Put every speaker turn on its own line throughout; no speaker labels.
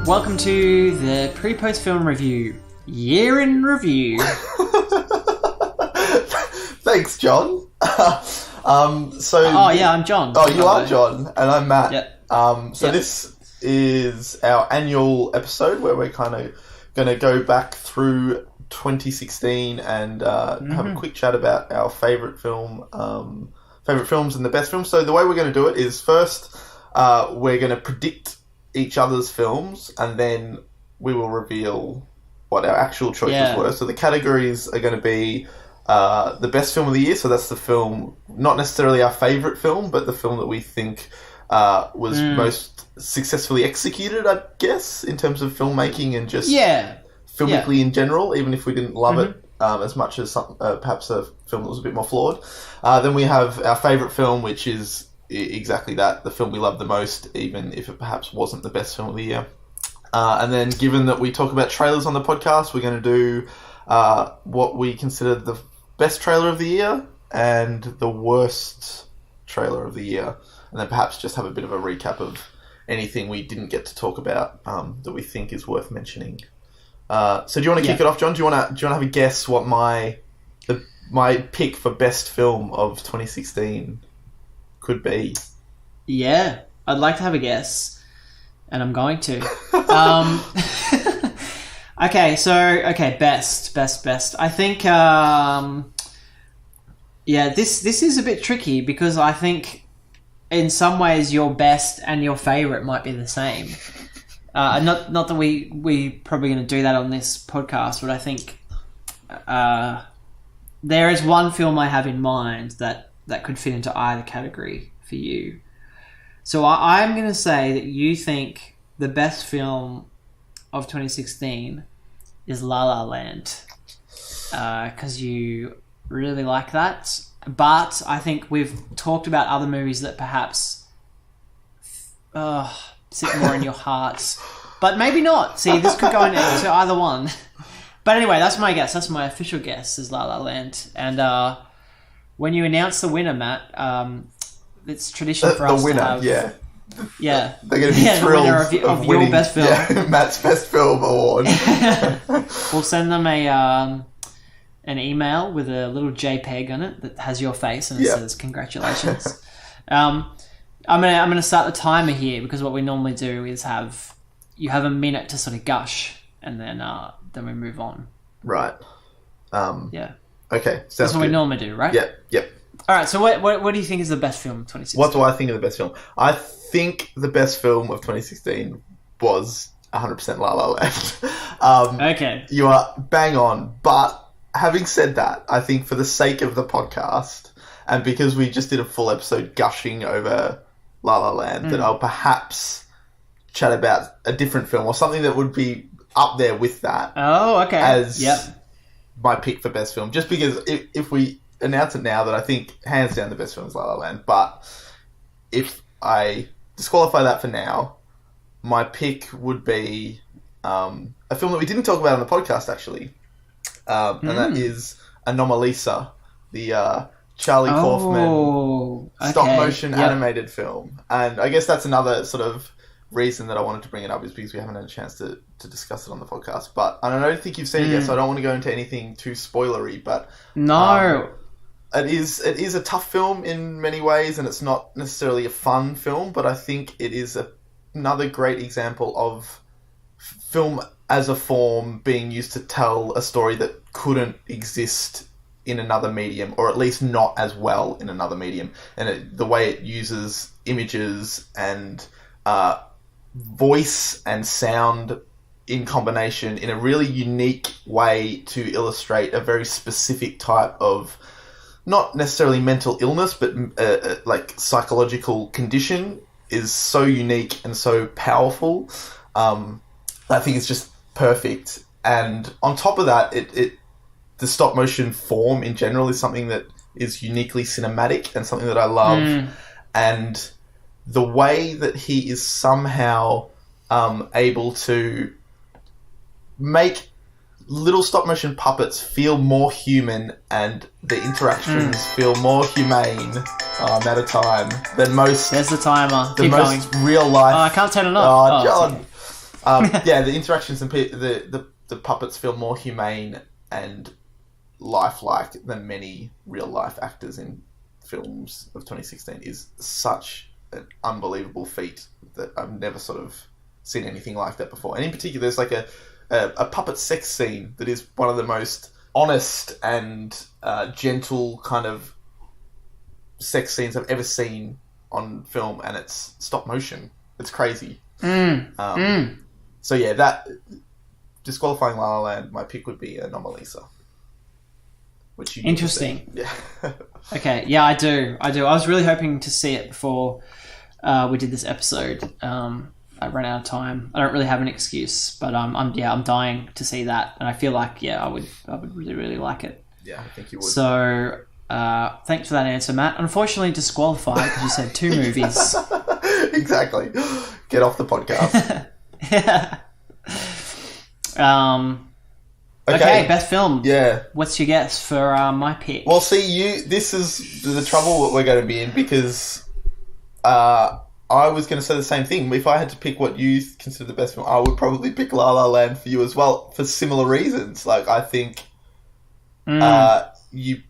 Welcome to the PrePost film review. Year in review.
Thanks, John. I'm
John.
Oh, you are John, and I'm Matt.
Yep.
This is our annual episode where we're kind of going to go back through 2016 and have a quick chat about our favourite films and the best films. So the way we're going to do it is first we're going to predict each other's films, and then we will reveal what our actual choices were. So the categories are going to be the best film of the year. So that's the film, not necessarily our favourite film, but the film that we think was most successfully executed, I guess, in terms of filmmaking and just filmically in general, even if we didn't love it as much as perhaps a film that was a bit more flawed. Then we have our favourite film, which is exactly that, the film we love the most, even if it perhaps wasn't the best film of the year. And then, given that we talk about trailers on the podcast, we're going to do what we consider the best trailer of the year and the worst trailer of the year. And then perhaps just have a bit of a recap of anything we didn't get to talk about that we think is worth mentioning. So do you want to kick it off, John? Do you want to have a guess what my pick for best film of 2016 could be?
Yeah, I'd like to have a guess, and I'm going to. Best. I think, this is a bit tricky because I think in some ways your best and your favourite might be the same. Not that we probably going to do that on this podcast, but I think there is one film I have in mind that could fit into either category for you. So I'm going to say that you think the best film of 2016 is La La Land, because you really like that. But I think we've talked about other movies that perhaps sit more in your heart, but maybe not. See, this could go into either one. But anyway, that's my guess. That's my official guess, is La La Land. And when you announce the winner, Matt, it's tradition for us
the winner,
to have...
Yeah. They're going to be thrilled of winning,
your best film.
Yeah, Matt's best film award.
We'll send them an email with a little JPEG on it that has your face and it says congratulations. I'm gonna start the timer here, because what we normally do is you have a minute to sort of gush, and then we move on.
Right. Okay.
That's what we normally do, right?
Yep.
All right. So what do you think is the best film of 2016?
What do I think of the best film? I think the best film of 2016 was 100% La La Land.
Okay.
You are bang on, but having said that, I think for the sake of the podcast, and because we just did a full episode gushing over La La Land, that I'll perhaps chat about a different film or something that would be up there with that.
Oh, okay.
As my pick for best film. Just because if we announce it now, that I think hands down the best film is La La Land. But if I disqualify that for now, my pick would be a film that we didn't talk about on the podcast, actually. And that is Anomalisa, the Charlie Kaufman stop-motion animated film. And I guess that's another sort of reason that I wanted to bring it up, is because we haven't had a chance to discuss it on the podcast. But I don't think you've seen it yet, so I don't want to go into anything too spoilery. But
no,
it is a tough film in many ways, and it's not necessarily a fun film. But I think it is another great example of film as a form being used to tell a story that couldn't exist in another medium, or at least not as well in another medium. And the way it uses images and voice and sound in combination in a really unique way to illustrate a very specific type of, not necessarily mental illness, but like psychological condition, is so unique and so powerful. I think it's just perfect. And on top of that, the stop motion form in general is something that is uniquely cinematic and something that I love. And the way that he is somehow able to make little stop motion puppets feel more human, and the interactions feel more humane at a time than most.
There's the timer.
The most real life.
Oh, I can't turn it off.
Oh, John. Yeah, the interactions and the puppets feel more humane and lifelike than many real life actors in films of 2016 is such an unbelievable feat that I've never sort of seen anything like that before. And in particular, there's like a puppet sex scene that is one of the most honest and gentle kind of sex scenes I've ever seen on film, and it's stop motion. It's crazy. So yeah, that disqualifying La La Land, my pick would be Anomalisa. Which you
interesting.
Yeah.
Okay, yeah, I do. I was really hoping to see it before we did this episode. I ran out of time. I don't really have an excuse, but I'm dying to see that, and I feel like I would really, really like it.
Yeah, I think you would.
So thanks for that answer, Matt. Unfortunately, disqualified because you said 2 movies.
Exactly. Get off the podcast.
Yeah. Okay, best film.
Yeah.
What's your guess for my pick?
Well, see, this is the trouble that we're going to be in, because I was going to say the same thing. If I had to pick what you consider the best film, I would probably pick La La Land for you as well, for similar reasons. Like, I think you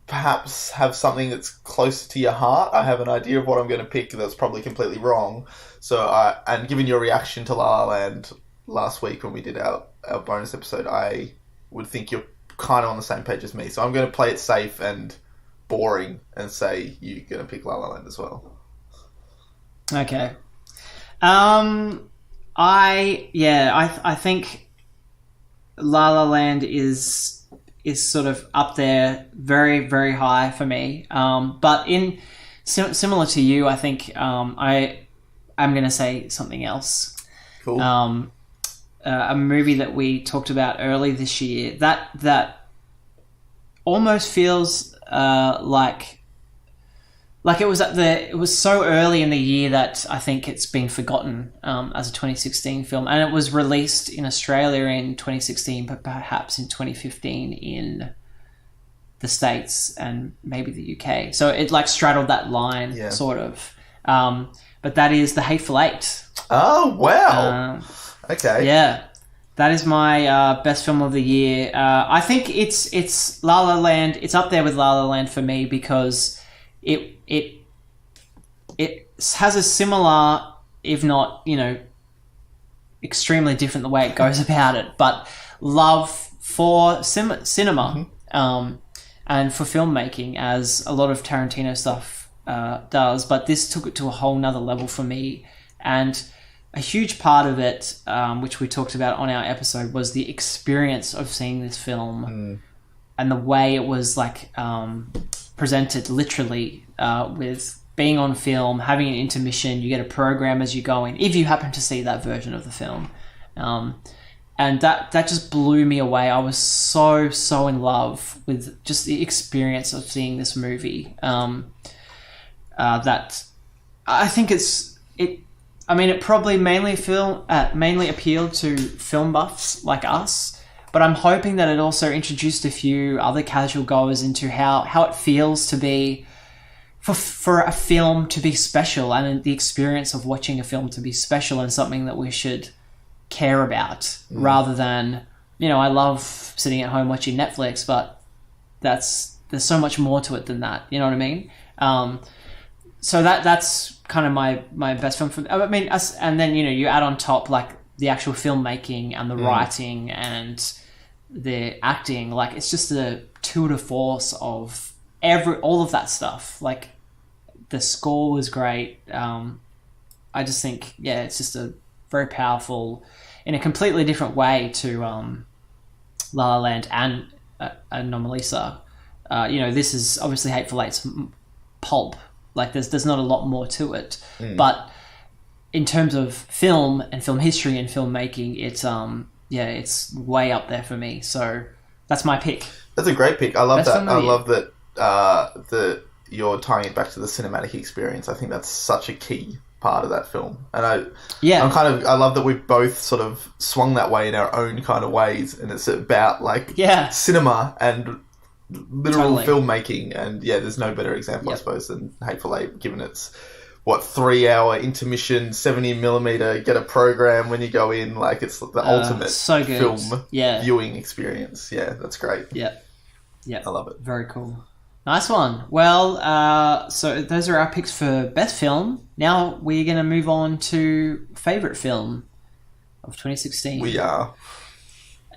perhaps have something that's closer to your heart. I have an idea of what I'm going to pick that's probably completely wrong. So, and given your reaction to La La Land last week when we did our bonus episode, I would think you're kind of on the same page as me. So I'm going to play it safe and boring and say you're going to pick La La Land as well.
Okay. I think La La Land is sort of up there, very, very high for me. But in similar to you, I think I'm going to say something else.
Cool.
A movie that we talked about early this year that almost feels like it was so early in the year that I think it's been forgotten as a 2016 film, and it was released in Australia in 2016, but perhaps in 2015 in the States and maybe the UK. So it like straddled that line, sort of. But that is The Hateful Eight.
Oh wow! Okay.
Yeah, that is my best film of the year. I think it's La La Land. It's up there with La La Land for me because it has a similar, if not, extremely different the way it goes about it, but love for cinema and for filmmaking, as a lot of Tarantino stuff does. But this took it to a whole nother level for me, and a huge part of it, which we talked about on our episode, was the experience of seeing this film and the way it was like presented literally, with being on film, having an intermission, you get a program as you go in, if you happen to see that version of the film. And that just blew me away. I was so in love with just the experience of seeing this movie. That I think it probably mainly appealed to film buffs like us, but I'm hoping that it also introduced a few other casual goers into how it feels to be for a film to be special, and the experience of watching a film to be special and something that we should care about, rather than, I love sitting at home watching Netflix, but there's so much more to it than that. You know what I mean? So that's kind of my best film. And then, you add on top like the actual filmmaking and the writing and the acting. Like, it's just a tour de force of all of that stuff. Like, the score was great. I just think, it's just a very powerful, in a completely different way to La La Land and Anomalisa. This is obviously Hateful Eight's pulp. Like, there's not a lot more to it, but in terms of film and film history and filmmaking, it's way up there for me. So that's my pick.
That's a great pick. I love that. I love that you're tying it back to the cinematic experience. I think that's such a key part of that film, and I love that we've both sort of swung that way in our own kind of ways, and it's about cinema and literal filmmaking, and there's no better example, I suppose, than Hateful Eight, given its 3-hour intermission 70mm get a program when you go in. Like, it's the ultimate
so good.
Film viewing experience. Yeah, that's great.
Yeah.
I love it.
Very cool. Nice one. Well, so those are our picks for best film. Now we're going to move on to favourite film of 2016.
We are.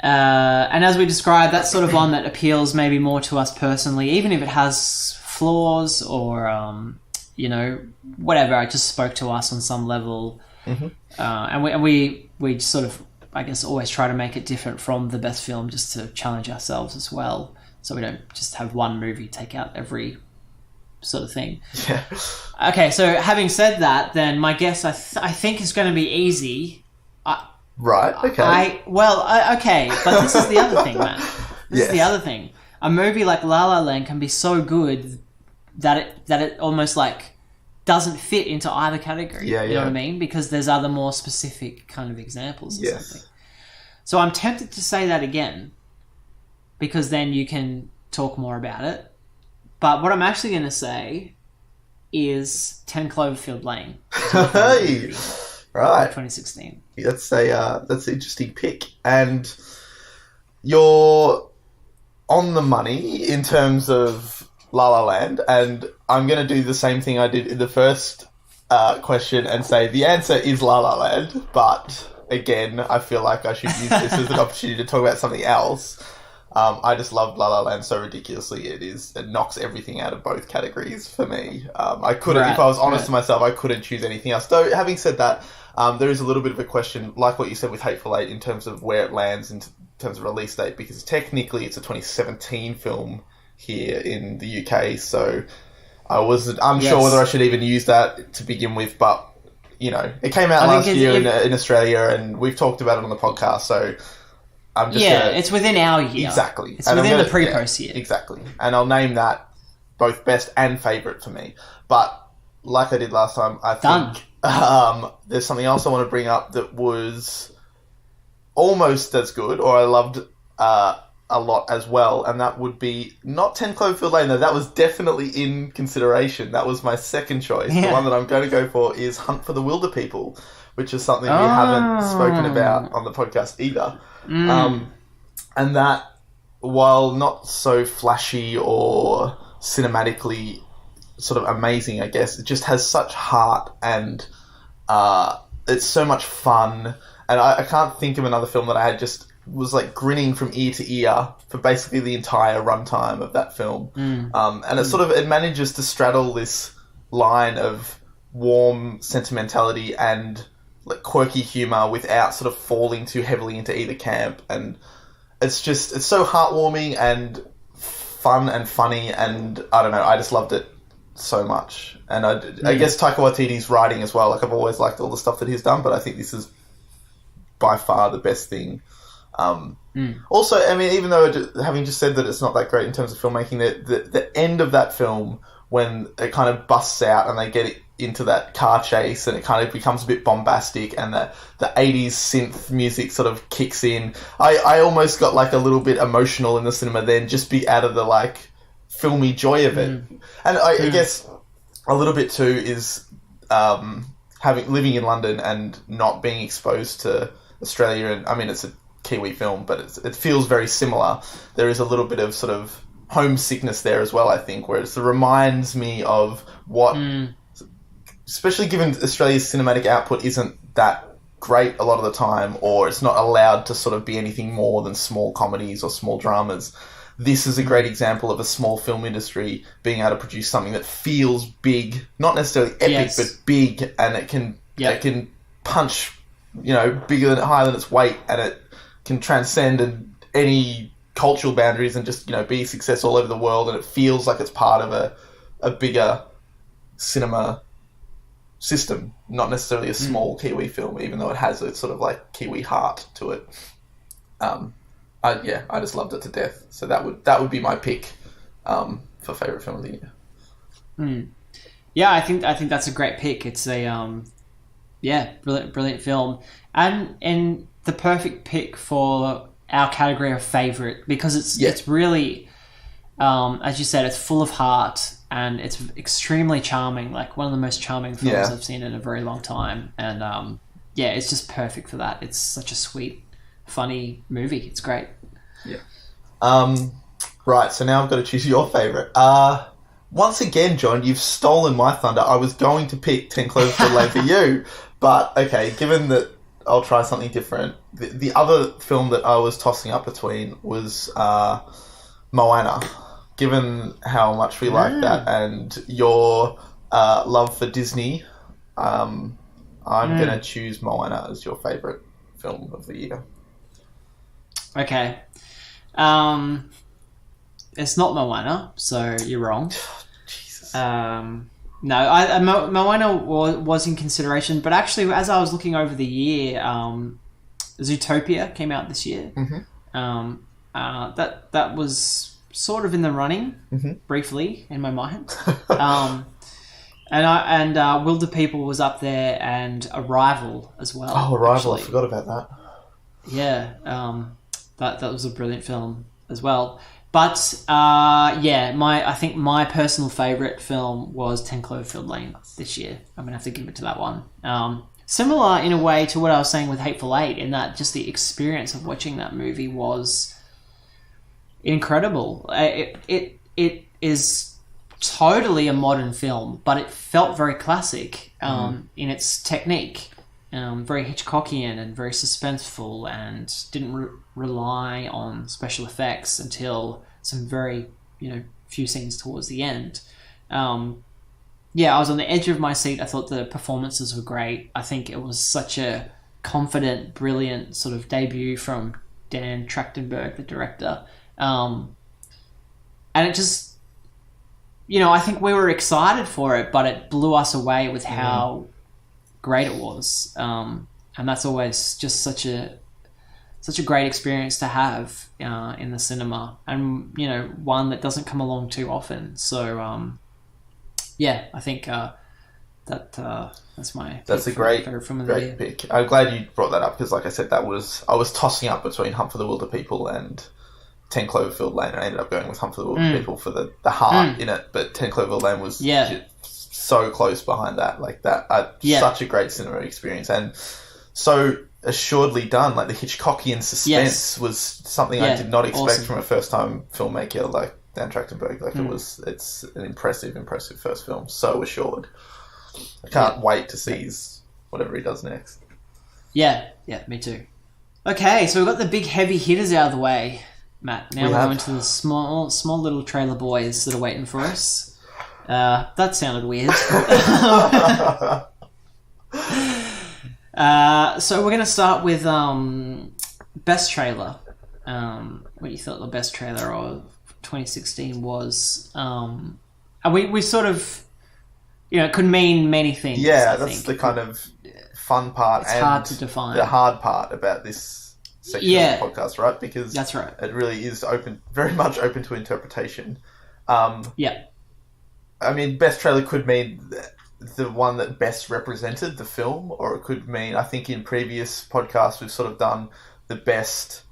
And as we described, that's sort of one that appeals maybe more to us personally, even if it has flaws or, whatever. It just spoke to us on some level.
Mm-hmm.
And we sort of, I guess, always try to make it different from the best film just to challenge ourselves as well. So we don't just have one movie take out every sort of thing.
Yeah.
Okay, so having said that, then my guess I think is going to be easy.
Right, okay.
Okay, but this is the other thing, man. This is the other thing. A movie like La La Land can be so good that it almost like doesn't fit into either category.
Yeah,
you know what I mean? Because there's other more specific kind of examples or something. So I'm tempted to say that again, because then you can talk more about it. But what I'm actually going to say is 10 Cloverfield Lane.
Hey! Right.
2016.
That's an interesting pick. And you're on the money in terms of La La Land, and I'm going to do the same thing I did in the first question and say the answer is La La Land, but again, I feel like I should use this as an opportunity to talk about something else. I just loved La La Land so ridiculously. It knocks everything out of both categories for me. I couldn't, if I was honest to myself, I couldn't choose anything else. Though, having said that, there is a little bit of a question, like what you said with Hateful Eight, in terms of where it lands in terms of release date, because technically it's a 2017 film here in the UK, so I wasn't unsure whether I should even use that to begin with, but, it came out last year in Australia, and we've talked about it on the podcast, so I'm just
it's within our year.
Exactly.
It's within the PrePost year.
Exactly. And I'll name that both best and favourite for me. But like I did last time, I think there's something else I want to bring up that was almost as good, or I loved a lot as well, and that would be not 10 Cloverfield Lane, though. That was definitely in consideration. That was my second choice. The one that I'm going to go for is Hunt for the Wilder People, which is something we haven't spoken about on the podcast either. And that, while not so flashy or cinematically sort of amazing, I guess, it just has such heart, and it's so much fun. And I can't think of another film that I had just was like grinning from ear to ear for basically the entire runtime of that film. And it manages to straddle this line of warm sentimentality and like quirky humor without sort of falling too heavily into either camp. And it's so heartwarming and fun and funny, and I don't know, I just loved it so much. And I guess Taika Waititi's writing as well. Like, I've always liked all the stuff that he's done, but I think this is by far the best thing. Also, I mean, even though having just said that it's not that great in terms of filmmaking, the end of that film, when it kind of busts out and they get into that car chase and it kind of becomes a bit bombastic and the 80s synth music sort of kicks in, I almost got like a little bit emotional in the cinema then, just be out of the like filmy joy of it. And I guess a little bit too is living in London and not being exposed to Australia, and I mean, it's a Kiwi film, but it feels very similar. There is a little bit of sort of homesickness there as well, I think, where it reminds me of what, especially given Australia's cinematic output isn't that great a lot of the time, or it's not allowed to sort of be anything more than small comedies or small dramas. This is a great example of a small film industry being able to produce something that feels big, not necessarily epic, but big, and it can punch, higher than its weight, and it can transcend any cultural boundaries and just, be a success all over the world, and it feels like it's part of a bigger cinema system, not necessarily a small Kiwi film, even though it has a sort of like Kiwi heart to it. I just loved it to death. So that would be my pick for favourite film of the year.
Yeah, I think that's a great pick. It's a brilliant film, and the perfect pick for our category of favourite, because it's really, as you said, it's full of heart. and it's extremely charming. Like one of the most charming films I've seen in a very long time, and it's just perfect for that. It's such a sweet, funny movie. It's great.
Yeah. Right. So now I've got to choose your favorite. Once again, John, you've stolen my thunder. I was going to pick 10 Cloverfield Lane for you, but okay, given that I'll try something different. The other film that I was tossing up between was Moana. Given how much we like that and your love for Disney, I'm going to choose Moana as your favourite film of the year.
Okay. It's not Moana, so you're wrong.
Jesus.
No, Moana was in consideration, but actually, as I was looking over the year, Zootopia came out this year.
Mm-hmm.
That was sort of in the running briefly in my mind. And Wilder People was up there, and Arrival as well.
Oh, Arrival!
Actually.
I forgot about that.
Yeah, that was a brilliant film as well. But I think my personal favourite film was 10 Cloverfield Lane this year. I'm gonna have to give it to that one. Similar in a way to what I was saying with Hateful Eight, in that just the experience of watching that movie was incredible. It is totally a modern film, but it felt very classic in its technique. Very Hitchcockian and very suspenseful, and didn't rely on special effects until some very, few scenes towards the end. I was on the edge of my seat. I thought the performances were great. I think it was such a confident, brilliant sort of debut from Dan Trachtenberg, the director. And it just, I think we were excited for it, but it blew us away with how great it was. And that's always just such a great experience to have in the cinema, and one that doesn't come along too often. So I think that's
a great
favorite film of the year.
Pick. I'm glad you brought that up, because like I said, I was tossing up between Hunt for the Wilder People and 10 Cloverfield Lane, and I ended up going with Hunt for the Wilder People for the heart in it, but 10 Cloverfield Lane was so close behind that. Like that, such a great cinema experience, and so assuredly done. Like the Hitchcockian suspense was something I did not expect from a first-time filmmaker like Dan Trachtenberg. Like it's an impressive first film. So assured. I can't wait to see whatever he does next. Yeah, me too. Okay, so we've got the big heavy hitters out of the way, Matt. Now we're going to the small little trailer boys that are waiting for us. That sounded weird. So we're going to start with best trailer. What you thought the best trailer of 2016 was. And we sort of, it could mean many things. Yeah, that's the kind of fun part. It's hard to define. The hard part about this section of the podcast, right? Because that's right. It really is very much open to interpretation. I mean, best trailer could mean the one that best represented the film, or it could mean, I think in previous podcasts we've sort of done the best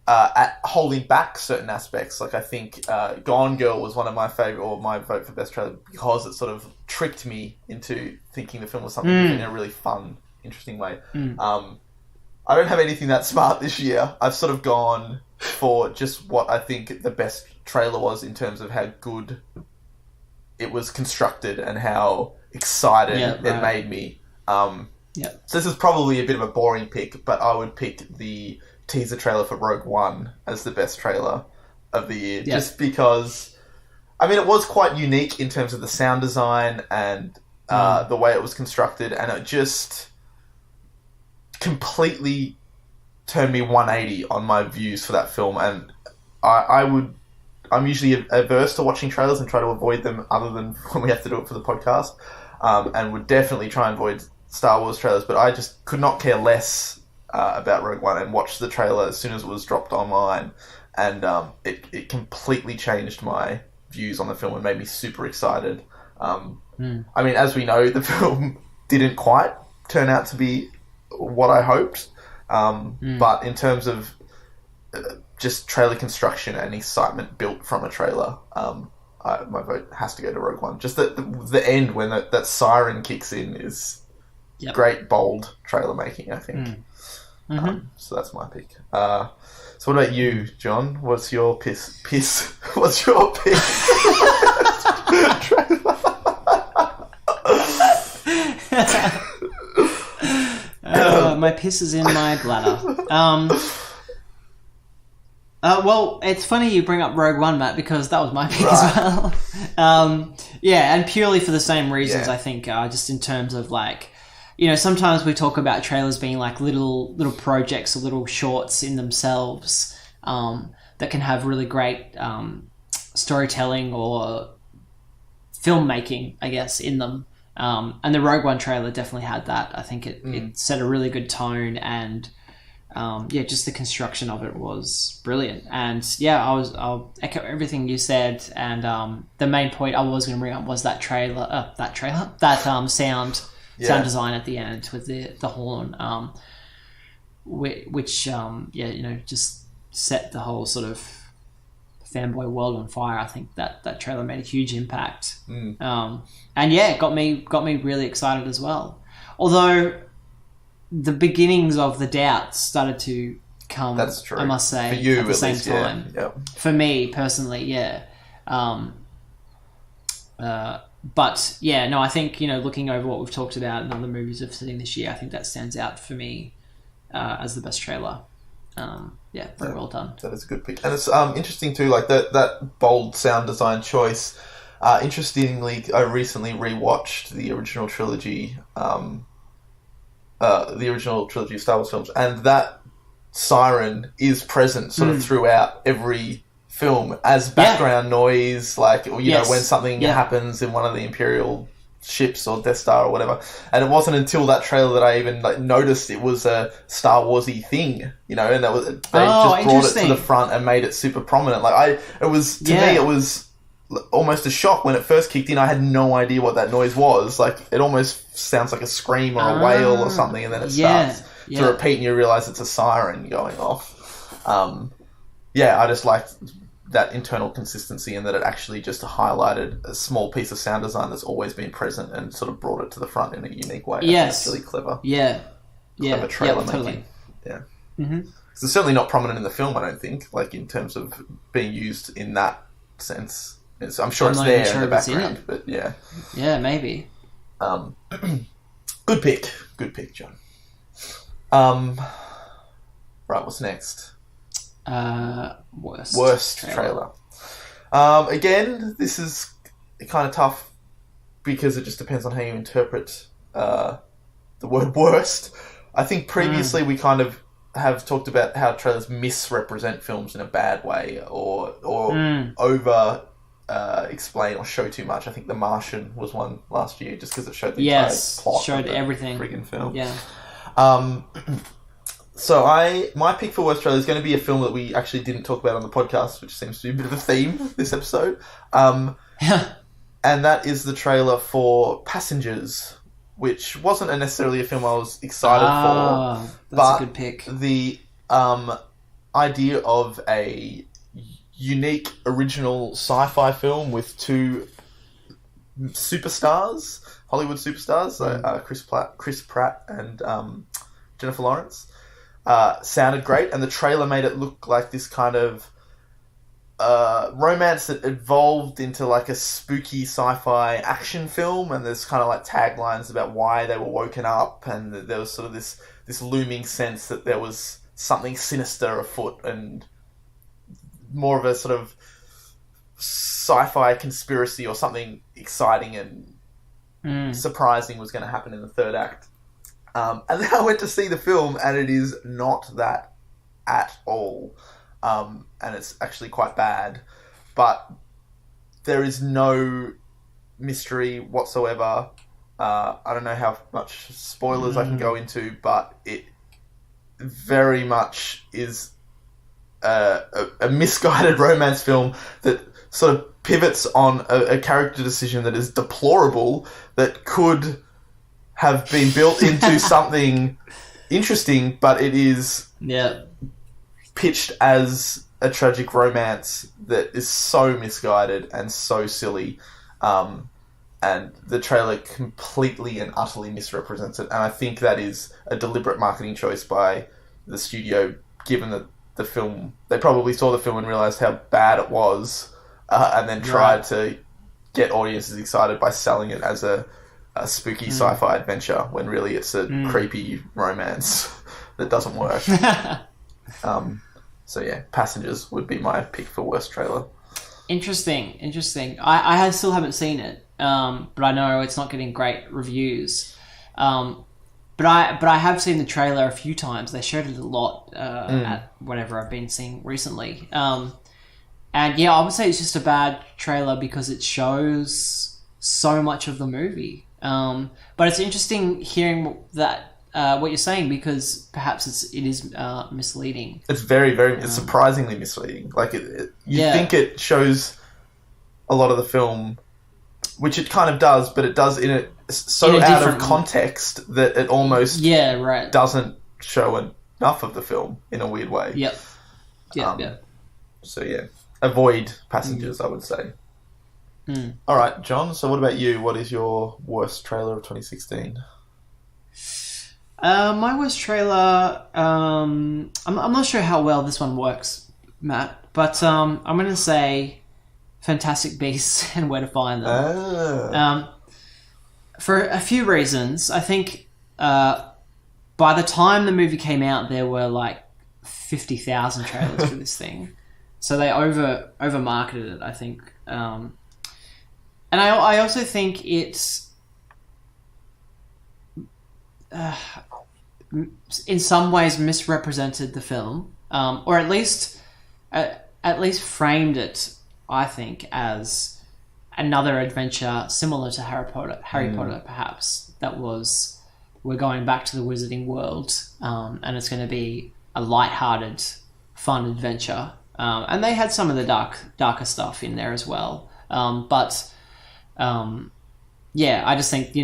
at holding back certain aspects. Like I think Gone Girl was one of my favourite, or my vote for best trailer, because it sort of tricked me into thinking the film was something in a really fun, interesting way. I don't have anything that smart this year. I've sort of gone for just what I think the best trailer was in terms of how good it was constructed and how excited it made me. So this is probably a bit of a boring pick, but I would pick the teaser trailer for Rogue One as the best trailer of the year. Just because, I mean, it was quite unique in terms of the sound design and the way it was constructed, and it just completely turned me 180 on my views for that film. And I'm usually averse to watching trailers and try to avoid them, other than when we have to do it for the podcast, and would definitely try and avoid Star Wars trailers, but I just could not care less about Rogue One, and watched the trailer as soon as it was dropped online, and it completely changed my views on the film and made me super excited. I mean, as we know, the film didn't quite turn out to be what I hoped, but in terms of just trailer construction and excitement built from a trailer, my vote has to go to Rogue One. Just the end when that siren kicks in is great, bold trailer making, I think. So that's my pick. So what about you, John? What's your piss? What's your pick?
My piss is in my bladder. Well, it's funny you bring up Rogue One, Matt, because that was my pick as well. And purely for the same reasons, I think, just in terms of like, sometimes we talk about trailers being like little projects or little shorts in themselves that can have really great storytelling or filmmaking, I guess, in them. And the Rogue One trailer definitely had that. I think it set a really good tone, and just the construction of it was brilliant. And I'll echo everything you said. And the main point I was going to bring up was that sound design at the end with the horn, which just set the whole sort of fanboy world on fire. I think that trailer made a huge impact. And it got me really excited as well. Although the beginnings of the doubts started to come. That's true. I must say, for you at the same time. Yeah. For me personally, but I think looking over what we've talked about in other movies I've seen this year, I think that stands out for me as the best trailer. Very well done. That is a good pick, and it's interesting too, like that bold sound design choice. Interestingly, I recently rewatched the original trilogy of Star Wars films, and that siren is present sort of throughout every film as background noise, like when something happens in one of the Imperial ships or Death Star or whatever. And it wasn't until that trailer that I even noticed it was a Star Warsy thing, and that was they just brought it to the front and made it super prominent. Like to me it was almost a shock when it first kicked in. I had no idea what that noise was. Like it almost sounds like a scream or a wail or something, and then it starts to repeat, and you realize it's a siren going off. I just liked that internal consistency, and that it actually just highlighted a small piece of sound design that's always been present and sort of brought it to the front in a unique way. Yes, really clever. Clever trailer making. Totally. Yeah. It's certainly not prominent in the film, I don't think. Like in terms of being used in that sense. I'm sure it's there in the background, but maybe. Good pick, John. Right, what's next? Worst trailer. Again, this is kind of tough because it just depends on how you interpret the word worst. I think previously we kind of have talked about how trailers misrepresent films in a bad way or over explain or show too much. I think The Martian was one last year just because it showed the entire plot, showed everything, friggin' film. So my pick for worst trailer is going to be a film that we actually didn't talk about on the podcast, which seems to be a bit of a theme this episode. And that is the trailer for Passengers, which wasn't necessarily a film I was excited for. That's a good pick. The idea of a unique, original sci-fi film with two superstars, Hollywood superstars, Chris Pratt and Jennifer Lawrence, sounded great, and the trailer made it look like this kind of romance that evolved into like a spooky sci-fi action film, and there's kind of like taglines about why they were woken up, and there was sort of this looming sense that there was something sinister afoot, and more of a sort of sci-fi conspiracy or something exciting and surprising was going to happen in the third act. And then I went to see the film, and it is not that at all. And it's actually quite bad. But there is no mystery whatsoever. I don't know how much spoilers I can go into, but it very much is a misguided romance film that sort of pivots on a character decision that is deplorable, that could have been built into something interesting, but it is pitched as
a tragic romance that is so misguided and so silly. And the trailer completely and utterly misrepresents it. And I think that is a deliberate marketing choice by the studio, given that the film... They probably saw the film and realised how bad it was, and then tried to get audiences excited by selling it as a spooky sci-fi adventure, when really it's a creepy romance that doesn't work. So yeah, Passengers would be my pick for worst trailer.
Interesting. I still haven't seen it. But I know it's not getting great reviews. But I have seen the trailer a few times. They showed it a lot at whatever I've been seeing recently. And yeah, I would say it's just a bad trailer because it shows so much of the movie. But it's interesting hearing that what you're saying, because perhaps it is misleading.
It's it's surprisingly misleading. Like you think it shows a lot of the film, which it kind of does, but it does in out of context that it almost doesn't show enough of the film in a weird way.
Yep.
So yeah, avoid Passengers, I would say. All right, John, so what about you? What is your worst trailer of 2016?
My worst trailer, I'm not sure how well this one works, Matt, but I'm going to say Fantastic Beasts and Where to Find Them. For a few reasons. I think by the time the movie came out, there were like 50,000 trailers for this thing. So they over marketed it, I think. And I also think it's in some ways misrepresented the film, or at least framed it, I think, as another adventure similar to Harry Potter, perhaps, that was, we're going back to the wizarding world, and it's going to be a lighthearted, fun adventure. And they had some of the darker stuff in there as well. But I just think,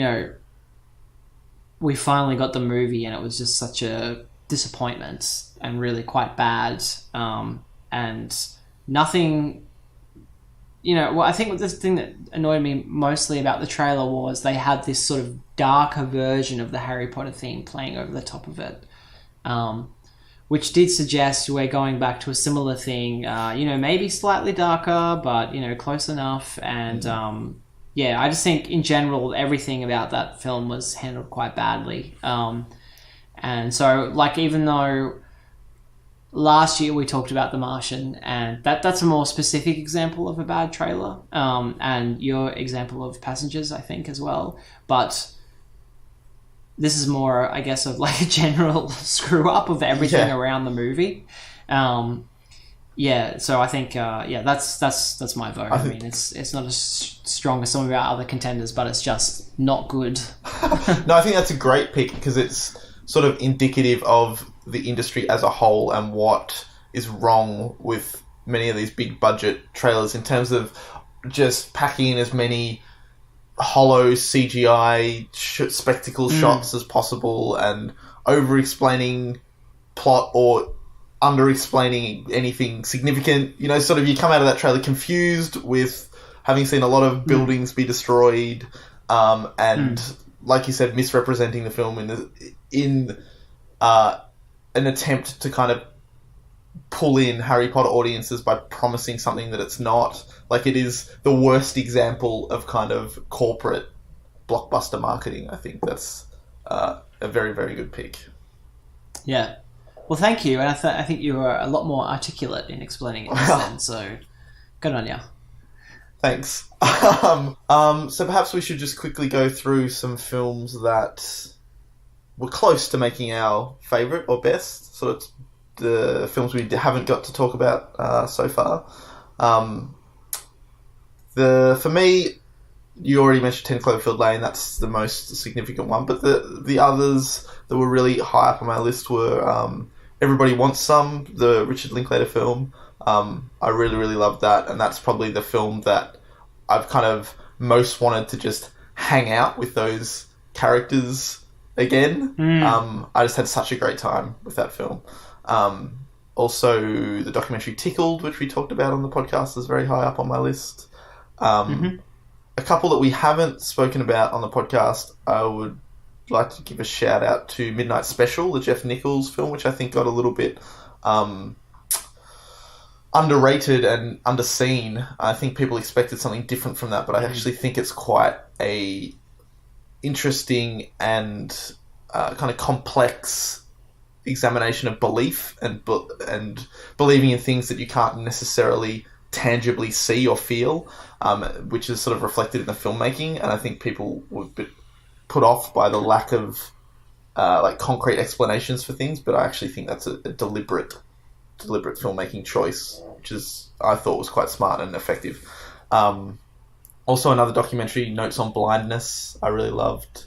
we finally got the movie and it was just such a disappointment and really quite bad. And nothing... I think the thing that annoyed me mostly about the trailer was they had this sort of darker version of the Harry Potter theme playing over the top of it, which did suggest we're going back to a similar thing, maybe slightly darker, but, close enough. And, I just think in general, everything about that film was handled quite badly. And so, even though last year we talked about The Martian, and that's a more specific example of a bad trailer, and your example of Passengers, I think, as well. But this is more, I guess, of a general screw up of everything around the movie. So I think that's my vote. I mean, it's not as strong as some of our other contenders, but it's just not good.
No, I think that's a great pick because it's sort of indicative of the industry as a whole and what is wrong with many of these big budget trailers in terms of just packing in as many hollow CGI spectacle shots as possible and over-explaining plot or under-explaining anything significant. Sort of you come out of that trailer confused with having seen a lot of buildings be destroyed, and like you said, misrepresenting the film in an attempt to kind of pull in Harry Potter audiences by promising something that it's not. It is the worst example of kind of corporate blockbuster marketing. I think that's a very, very good pick.
Yeah. Well, thank you. And I think you were a lot more articulate in explaining it then, so good on you.
Thanks. So perhaps we should just quickly go through some films that were close to making our favourite or best, sort of the films we haven't got to talk about so far. For me, you already mentioned 10 Cloverfield Lane. That's the most significant one. But the others that were really high up on my list were Everybody Wants Some, the Richard Linklater film. I really, really loved that. And that's probably the film that I've kind of most wanted to just hang out with those characters again. I just had such a great time with that film. Also, the documentary Tickled, which we talked about on the podcast, is very high up on my list. A couple that we haven't spoken about on the podcast, I would like to give a shout out to Midnight Special, the Jeff Nichols film, which I think got a little bit underrated and underseen. I think people expected something different from that, but I actually think it's quite a interesting and kind of complex examination of belief and believing in things that you can't necessarily tangibly see or feel, which is sort of reflected in the filmmaking. And I think people were a bit put off by the lack of like concrete explanations for things, but I actually think that's a deliberate filmmaking choice, which I thought was quite smart and effective. Also, another documentary, Notes on Blindness, I really loved.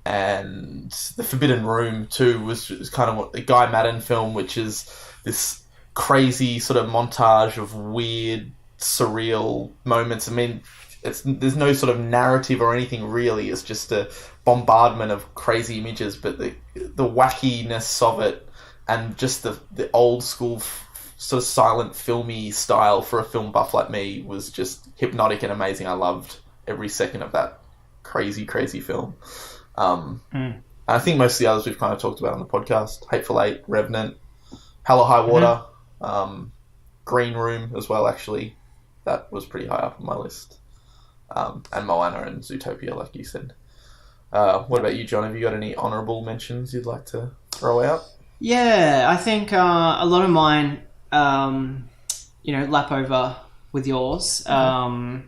And The Forbidden Room too was kind of a Guy Maddin film, which is this crazy sort of montage of weird, surreal moments. I mean, there's no sort of narrative or anything really. It's just a bombardment of crazy images, but the wackiness of it and just the old school sort of silent filmy style for a film buff like me was just hypnotic and amazing. I loved every second of that crazy film. I think most of the others we've kind of talked about on the podcast: Hateful Eight, Revenant, Hell or High Water, Green Room as well. Actually, that was pretty high up on my list. And Moana and Zootopia, like you said. What about you, John? Have you got any honourable mentions you'd like to throw out?
Yeah, I think a lot of mine, lap over with yours. I've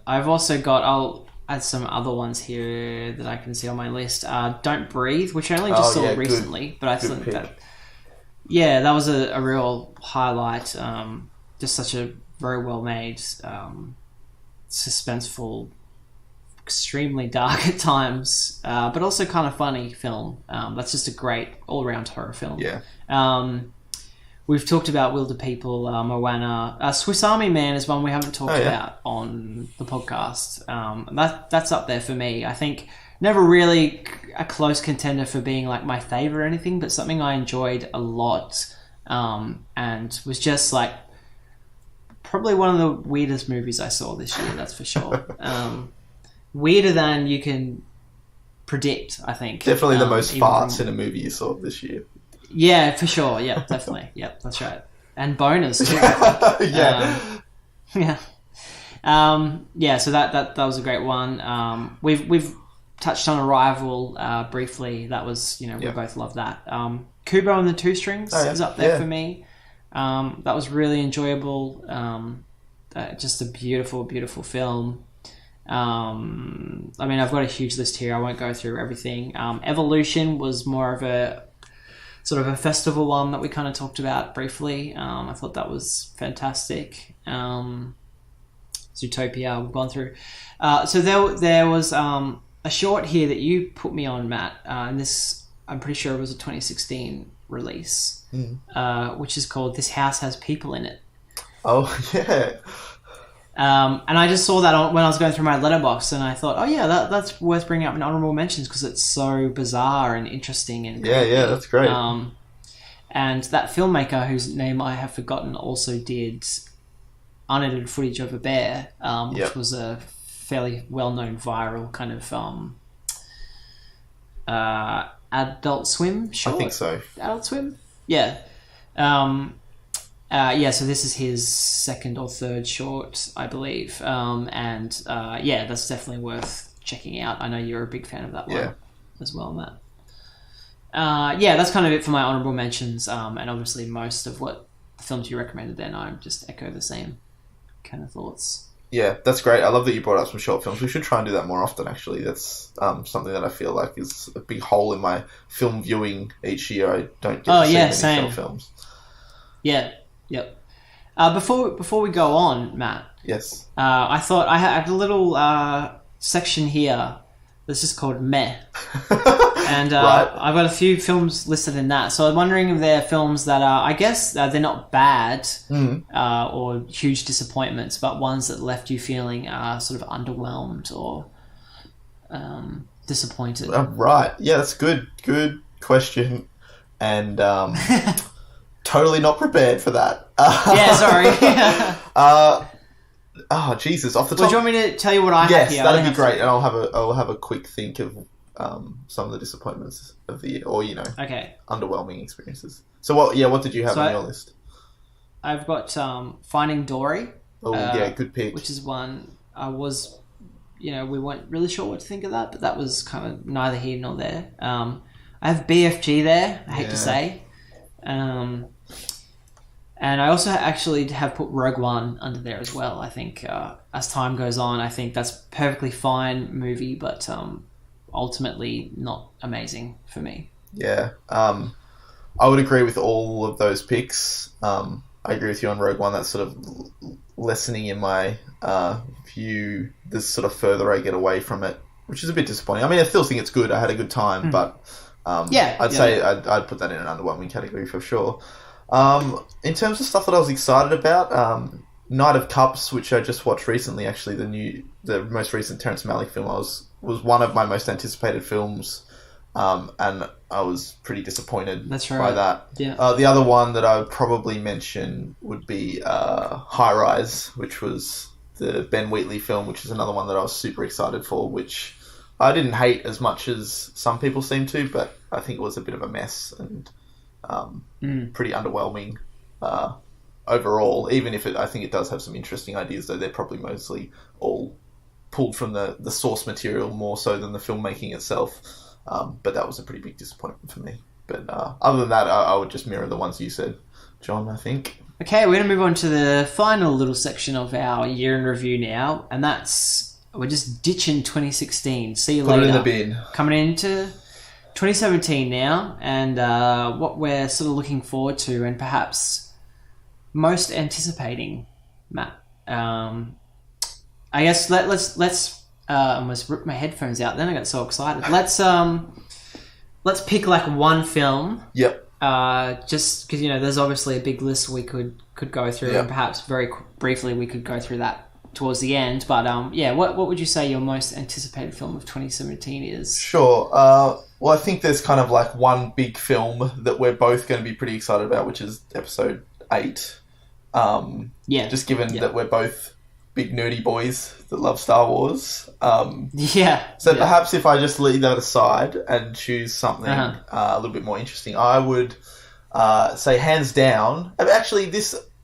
also got. I'll add some other ones here that I can see on my list. Don't Breathe, which I only just saw recently, but I think that that was a real highlight. Just such a very well made, suspenseful, extremely dark at times, but also kind of funny film. That's just a great all around horror film.
Yeah.
We've talked about Wilder People, Moana. Swiss Army Man is one we haven't talked about on the podcast. That's up there for me. I think never really a close contender for being like my favourite or anything, but something I enjoyed a lot, and was just like probably one of the weirdest movies I saw this year, that's for sure. Weirder than you can predict, I think.
Definitely the most farts in a movie you saw this year.
Yeah, for sure. Yeah, definitely. Yep, that's right. And boners too. So that was a great one. We've touched on Arrival briefly. That was, we both love that. Kubo and the Two Strings is up there for me. That was really enjoyable. Just a beautiful, beautiful film. I've got a huge list here. I won't go through everything. Evolution was more of a sort of a festival one that we kind of talked about briefly. I thought that was fantastic. Zootopia we've gone through. So there was a short here that you put me on, Matt, and this I'm pretty sure it was a 2016 release, which is called This House Has People in It.
Oh, yeah.
And I just saw that when I was going through my letterbox, and I thought, that's worth bringing up in honorable mentions because it's so bizarre and interesting and creepy.
Yeah, that's great.
And that filmmaker, whose name I have forgotten, also did unedited footage of a bear, which was a fairly well-known viral kind of Adult Swim show.
I think so.
Adult Swim, yeah. So this is his second or third short, I believe. That's definitely worth checking out. I know you're a big fan of that one as well, Matt. That's kind of it for my honourable mentions. And obviously most of what the films you recommended then, I just echo the same kind of thoughts.
Yeah, that's great. I love that you brought up some short films. We should try and do that more often, actually. That's something that I feel like is a big hole in my film viewing each year. I don't get to see many short films.
Yeah. Yep. Before we go on, Matt.
Yes.
I thought I had a little section here that's just called Meh. And
right.
I've got a few films listed in that. So I'm wondering if they're films that are, I guess, they're not bad or huge disappointments, but ones that left you feeling sort of underwhelmed or disappointed.
Right. Yeah, that's good. Good question. and totally not prepared for that.
Yeah, sorry.
Oh Jesus! Off the top,
Well, do you want me to tell you what I have
yes,
here?
that'd be great, and I'll have a quick think of some of the disappointments of the year, or
Okay.
underwhelming experiences. So what did you have on your list?
I've got Finding Dory.
Oh yeah, good pick.
Which is one I was, we weren't really sure what to think of that, but that was kind of neither here nor there. I have BFG there. I hate to say. And I also actually have put Rogue One under there as well. I think as time goes on, I think that's a perfectly fine movie, but ultimately not amazing for me.
Yeah. I would agree with all of those picks. I agree with you on Rogue One. That's sort of lessening in my view the sort of further I get away from it, which is a bit disappointing. I mean, I still think it's good. I had a good time, but I'd say I'd put that in an underwhelming category for sure. In terms of stuff that I was excited about, Knight of Cups, which I just watched recently, actually the most recent Terrence Malick film, was one of my most anticipated films, and I was pretty disappointed by that.
Yeah.
The other one that I would probably mention would be High Rise, which was the Ben Wheatley film, which is another one that I was super excited for, which I didn't hate as much as some people seem to, but I think it was a bit of a mess and pretty underwhelming overall, even if I think it does have some interesting ideas, though they're probably mostly all pulled from the source material more so than the filmmaking itself. But that was a pretty big disappointment for me. But other than that, I would just mirror the ones you said, John, I think.
Okay, we're going to move on to the final little section of our year in review now, and we're just ditching 2016. See you later.
Put it in the bin.
Coming into 2017 now, and what we're sort of looking forward to and perhaps most anticipating, Matt. I guess let's almost ripped my headphones out then. I got so excited. Let's pick like one film.
Yep.
Just because there's obviously a big list we could go through, and perhaps very briefly we could go through that towards the end. But what would you say your most anticipated film of 2017 is?
Sure. Well, I think there's kind of like one big film that we're both going to be pretty excited about, which is Episode 8. Just given that we're both big nerdy boys that love Star Wars. So perhaps if I just leave that aside and choose something a little bit more interesting, I would say hands down. Actually,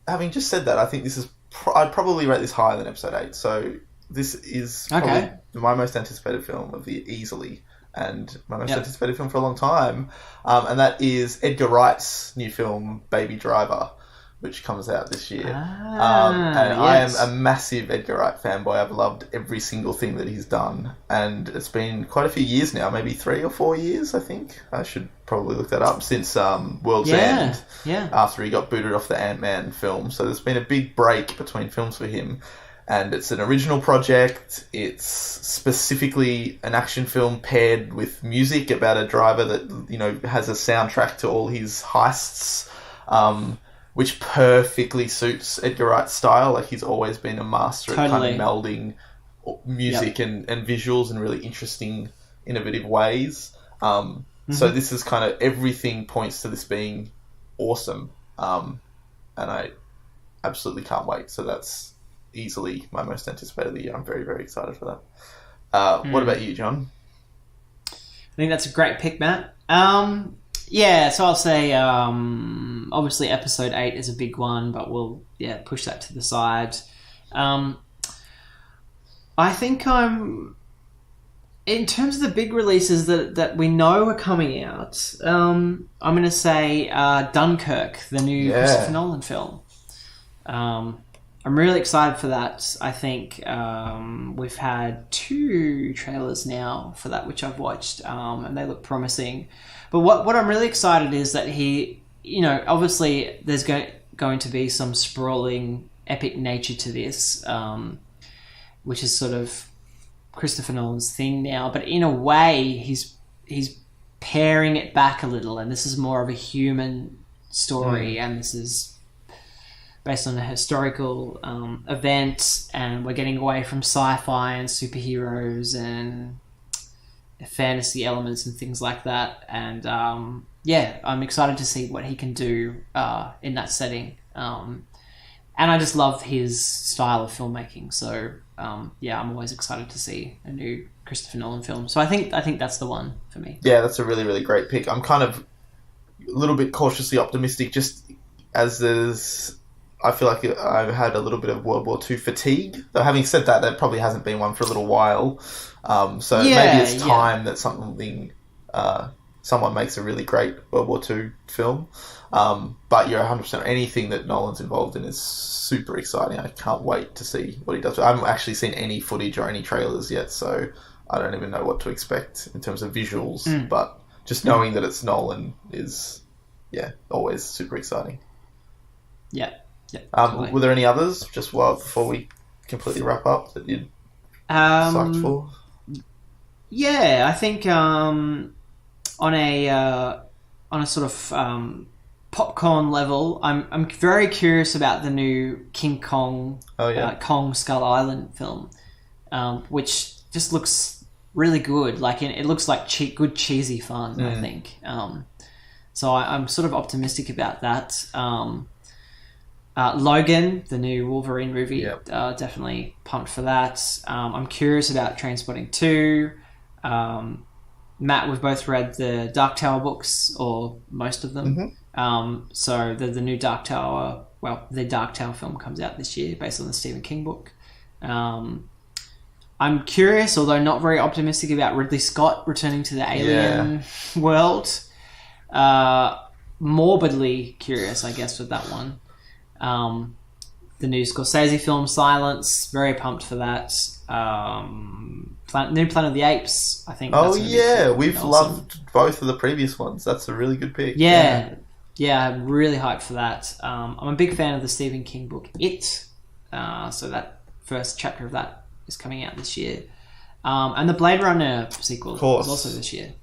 having just said that, I think this is I'd probably rate this higher than Episode 8. So this is probably my most anticipated film of the year, easily, and my most anticipated film for a long time. And that is Edgar Wright's new film, Baby Driver, which comes out this year. I am a massive Edgar Wright fanboy. I've loved every single thing that he's done. And it's been quite a few years now, maybe 3 or 4 years, I think. I should probably look that up, since World's End, after he got booted off the Ant-Man film. So there's been a big break between films for him. And it's an original project. It's specifically an action film paired with music about a driver that, has a soundtrack to all his heists, which perfectly suits Edgar Wright's style. Like, he's always been a master at kind of melding music and visuals in really interesting, innovative ways. So this is kind of, everything points to this being awesome. And I absolutely can't wait. So that's easily my most anticipated of the year. I'm very, very excited for that. What about you, John?
I think that's a great pick, Matt. So I'll say obviously Episode 8 is a big one, but we'll push that to the side. I think in terms of the big releases that we know are coming out, I'm going to say Dunkirk, the new Christopher Nolan film. I'm really excited for that. I think we've had 2 trailers now for that, which I've watched, and they look promising. But what I'm really excited is that he, obviously there's going to be some sprawling epic nature to this, which is sort of Christopher Nolan's thing now. But in a way, he's paring it back a little, and this is more of a human story, and this is based on a historical event, and we're getting away from sci-fi and superheroes and fantasy elements and things like that. And yeah, I'm excited to see what he can do in that setting. And I just love his style of filmmaking. So yeah, I'm always excited to see a new Christopher Nolan film. So I think that's the one for me.
Yeah, that's a really, really great pick. I'm kind of a little bit cautiously optimistic, just as there's... I feel like I've had a little bit of World War II fatigue. Though having said that, there probably hasn't been one for a little while. So maybe it's time that someone makes a really great World War II film. But you're 100%. Anything that Nolan's involved in is super exciting. I can't wait to see what he does. I haven't actually seen any footage or any trailers yet, so I don't even know what to expect in terms of visuals. But just knowing that it's Nolan is, always super exciting.
Yeah. Totally.
Were there any others before we completely wrap up that you'd psyched for?
Yeah, I think on a sort of popcorn level, I'm very curious about the new King Kong, Kong Skull Island film, which just looks really good. Like it looks like good cheesy fun. I think. So I'm sort of optimistic about that. Logan, the new Wolverine movie, definitely pumped for that. I'm curious about Trainspotting 2. Matt, we've both read the Dark Tower books, or most of them. So the new Dark Tower, the Dark Tower film comes out this year based on the Stephen King book. I'm curious, although not very optimistic, about Ridley Scott returning to the alien world. Morbidly curious, I guess, with that one. The new Scorsese film Silence, very pumped for that. New Planet of the Apes, I think.
We've loved both of the previous ones. That's a really good pick.
Yeah, I'm really hyped for that. I'm a big fan of the Stephen King book It, so that first chapter of that is coming out this year. And the Blade Runner sequel is also this year.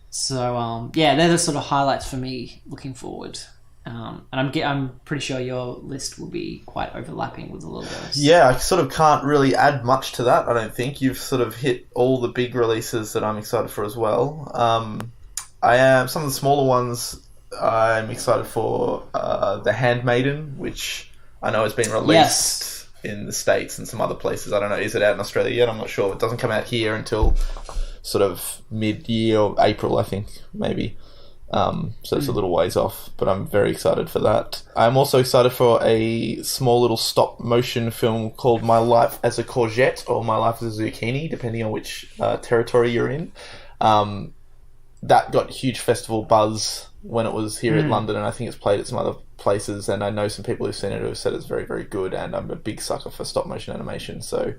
So they're the sort of highlights for me looking forward. And I'm pretty sure your list will be quite overlapping with all of those. Yeah,
I sort of can't really add much to that, I don't think. You've sort of hit all the big releases that I'm excited for as well. Some of the smaller ones I'm excited for. The Handmaiden, which I know has been released in the States and some other places. I don't know, is it out in Australia yet? I'm not sure. It doesn't come out here until sort of mid-year or April, I think, maybe. So it's a little ways off, but I'm very excited for that. I'm also excited for a small little stop motion film called My Life as a Courgette or My Life as a Zucchini, depending on which territory you're in. That got huge festival buzz when it was here in London, and I think it's played at some other places, and I know some people who've seen it who have said it's very, very good, and I'm a big sucker for stop motion animation, so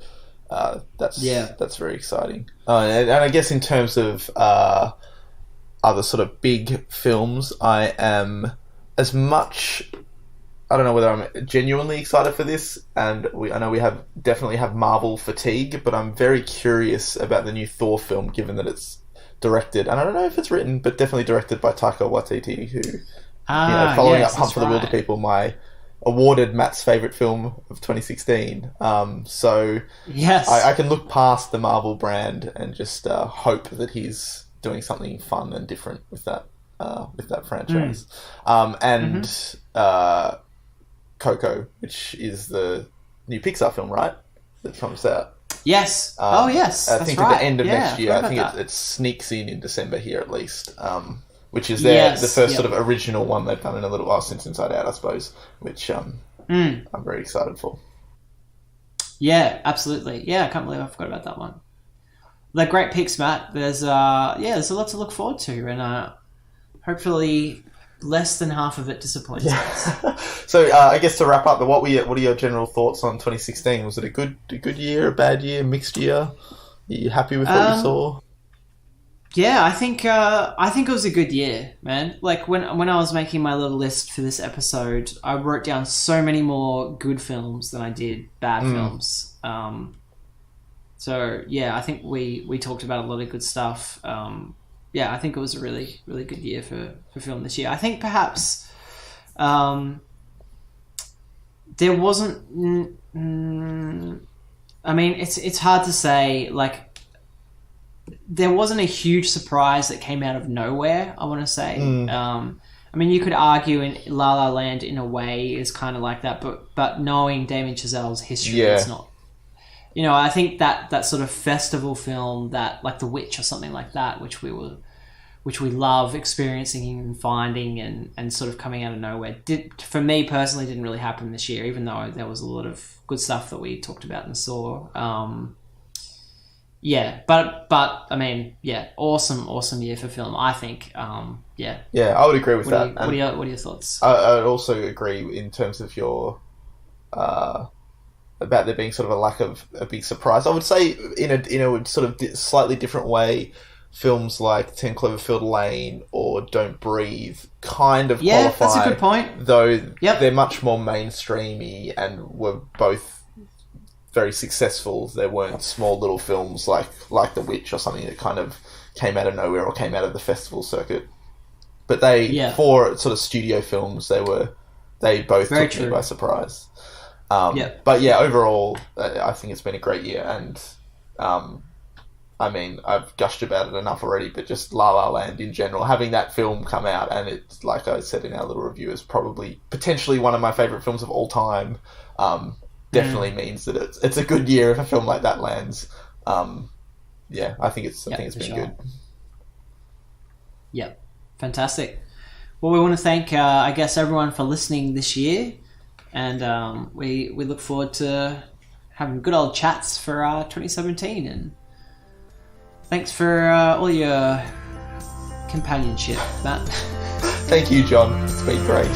that's very exciting. And I guess in terms of other sort of big films, I am as much... I don't know whether I'm genuinely excited for this, and I know we definitely have Marvel fatigue, but I'm very curious about the new Thor film, given that it's directed, and I don't know if it's written, but definitely directed by Taika Waititi, who, following up Hunt for the Wilder People, my awarded Matt's favourite film of 2016. So I can look past the Marvel brand and just hope that he's doing something fun and different with that franchise. Coco, which is the new Pixar film, right? That comes out.
Yes. Yes.
I think at the end of next year. I think it sneaks in December here at least. Which is the first sort of original one they've done in a little while since Inside Out, I suppose. Which I'm very excited for. Yeah, absolutely. Yeah, I can't believe I forgot about that one. They're great picks, Matt. There's a lot to look forward to, and hopefully less than half of it disappoints us. So I guess to wrap up, what are your general thoughts on 2016? Was it a good year, a bad year, mixed year? Are you happy with what you saw?
Yeah, I think it was a good year, man. Like when I was making my little list for this episode, I wrote down so many more good films than I did bad films. So yeah, I think we talked about a lot of good stuff. I think it was a really, really good year for film this year. I think perhaps there wasn't... I mean, it's hard to say, like, there wasn't a huge surprise that came out of nowhere, I want to say. I mean, you could argue in La La Land in a way is kind of like that, but knowing Damien Chazelle's history, it's not. You know, I think that sort of festival film, that like The Witch or something like that, which we love experiencing and finding and sort of coming out of nowhere, for me personally didn't really happen this year, even though there was a lot of good stuff that we talked about and saw. But I mean, awesome year for film, I think.
I would agree with that.
What are your thoughts?
I would also agree in terms of your about there being sort of a lack of a big surprise. I would say in a sort of slightly different way, films like 10 Cloverfield Lane or Don't Breathe kind of qualify.
That's a good point.
Though they're much more mainstreamy and were both very successful. There weren't small little films like The Witch or something that kind of came out of nowhere or came out of the festival circuit. But for sort of studio films, they both took me by surprise. But overall, I think it's been a great year, and I mean, I've gushed about it enough already, but just La La Land in general, having that film come out, and it's, like I said in our little review, is probably potentially one of my favourite films of all time, definitely means that it's a good year if a film like that lands. I think it's been good.
Yep. Fantastic. Well, we want to thank, I guess, everyone for listening this year, and we look forward to having good old chats for 2017, and thanks for all your companionship, Matt.
Thank you, John. It's been great.